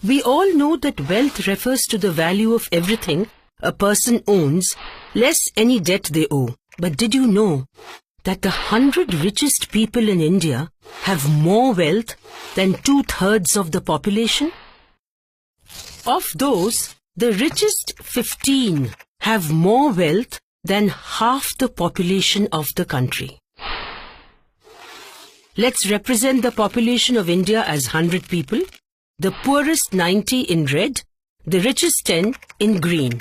We all know that wealth refers to the value of everything a person owns, less any debt they owe. But did you know that the 100 richest people in India have more wealth than 2/3 of the population? Of those, the richest 15 have more wealth than half the population of the country. Let's represent the population of India as 100 people, the poorest 90 in red, the richest 10 in green.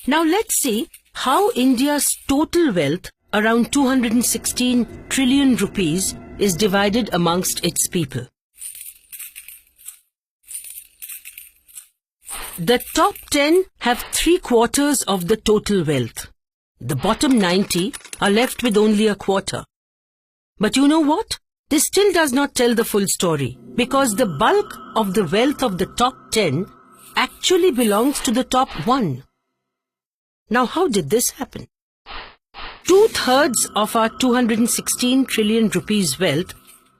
Now let's see how India's total wealth, around 216 trillion rupees, is divided amongst its people. The top 10 have 3/4 of the total wealth. The bottom 90 are left with only a quarter. But you know what? This still does not tell the full story, because the bulk of the wealth of the top 10 actually belongs to the top 1. Now, how did this happen? 2/3 of our 216 trillion rupees wealth,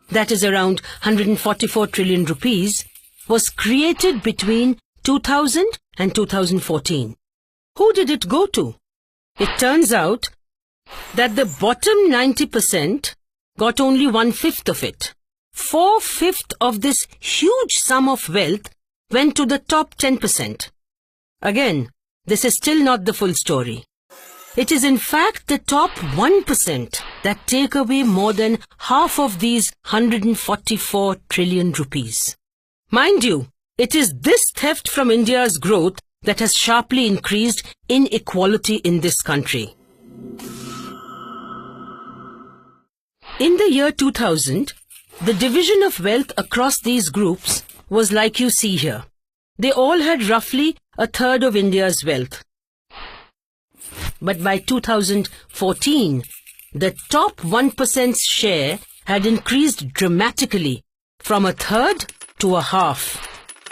that is around 144 trillion rupees, was created between 2000 and 2014. Who did it go to? It turns out that the bottom 90% got only 1/5 of it. 4/5 of this huge sum of wealth went to the top 10%. Again, this is still not the full story. It is in fact the top 1% that take away more than half of these 144 trillion rupees. Mind you, it is this theft from India's growth that has sharply increased inequality in this country. In the year 2000, the division of wealth across these groups was like you see here. They all had roughly 1/3 of India's wealth. But by 2014, the top 1%'s share had increased dramatically from 1/3 to 1/2,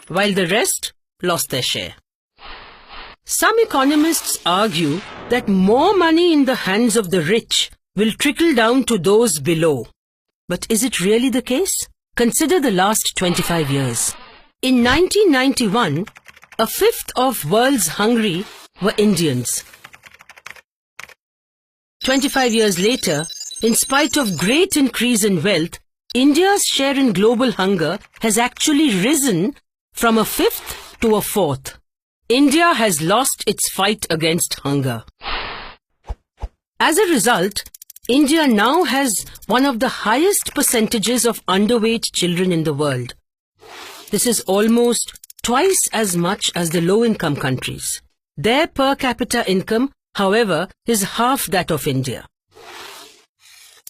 while the rest lost their share. Some economists argue that more money in the hands of the rich will trickle down to those below. But is it really the case? Consider the last 25 years. In 1991, 1/5 of world's hungry were Indians. 25 years later, in spite of great increase in wealth, India's share in global hunger has actually risen from 1/5 to 1/4. India has lost its fight against hunger. As a result, India now has one of the highest percentages of underweight children in the world. This is almost twice as much as the low-income countries. Their per capita income, however, is half that of India.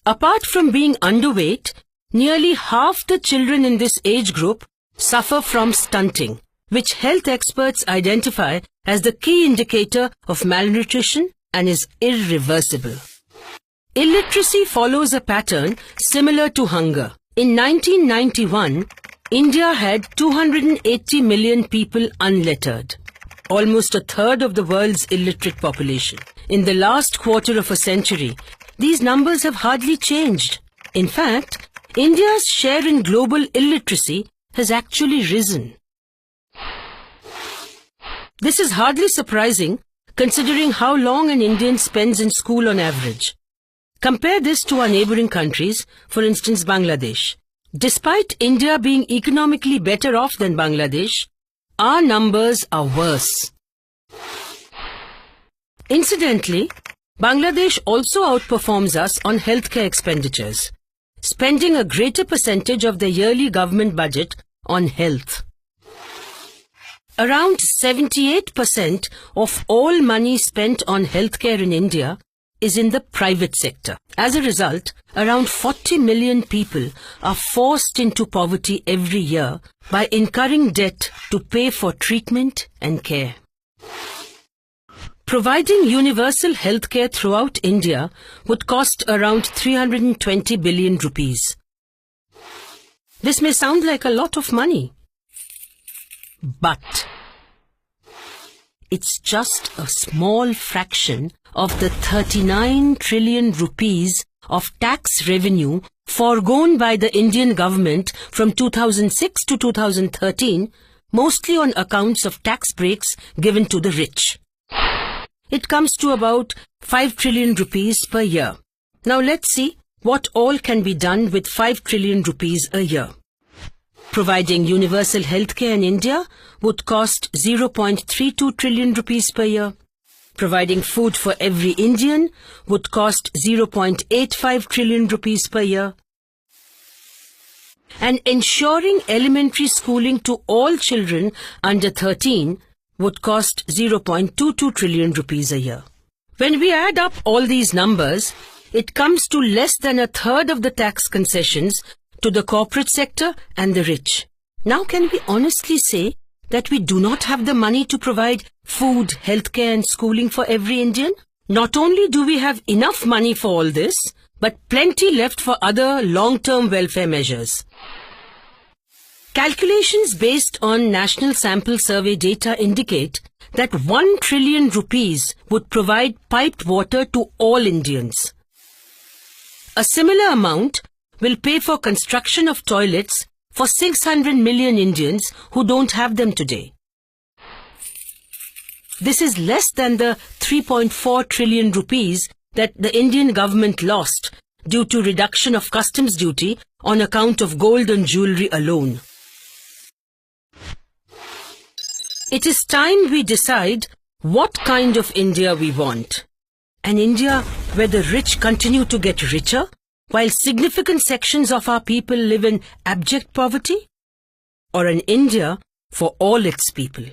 Apart from being underweight, nearly half the children in this age group suffer from stunting, which health experts identify as the key indicator of malnutrition and is irreversible. Illiteracy follows a pattern similar to hunger. In 1991, India had 280 million people unlettered, almost 1/3 of the world's illiterate population. In the last quarter of a century, these numbers have hardly changed. In fact, India's share in global illiteracy has actually risen. This is hardly surprising considering how long an Indian spends in school on average. Compare this to our neighboring countries, for instance Bangladesh. Despite India being economically better off than Bangladesh, our numbers are worse. Incidentally, Bangladesh also outperforms us on healthcare expenditures, spending a greater percentage of their yearly government budget on health. Around 78% of all money spent on healthcare in India is in the private sector. As a result, around 40 million people are forced into poverty every year by incurring debt to pay for treatment and care. Providing universal healthcare throughout India would cost around 320 billion rupees. This may sound like a lot of money, but it's just a small fraction of the 39 trillion rupees of tax revenue foregone by the Indian government from 2006 to 2013, mostly on accounts of tax breaks given to the rich. It comes to about 5 trillion rupees per year. Now let's see what all can be done with 5 trillion rupees a year. Providing universal healthcare in India would cost 0.32 trillion rupees per year. Providing food for every Indian would cost 0.85 trillion rupees per year. And ensuring elementary schooling to all children under 13 would cost 0.22 trillion rupees a year. When we add up all these numbers, it comes to less than a third of the tax concessions to the corporate sector and the rich. Now can we honestly say that we do not have the money to provide food, healthcare and schooling for every Indian? Not only do we have enough money for all this, but plenty left for other long-term welfare measures. Calculations based on National Sample Survey data indicate that 1 trillion rupees would provide piped water to all Indians. A similar amount will pay for construction of toilets for 600 million Indians who don't have them today. This is less than the 3.4 trillion rupees that the Indian government lost due to reduction of customs duty on account of gold and jewellery alone. It is time we decide what kind of India we want. An India where the rich continue to get richer, while significant sections of our people live in abject poverty? Or an India for all its people?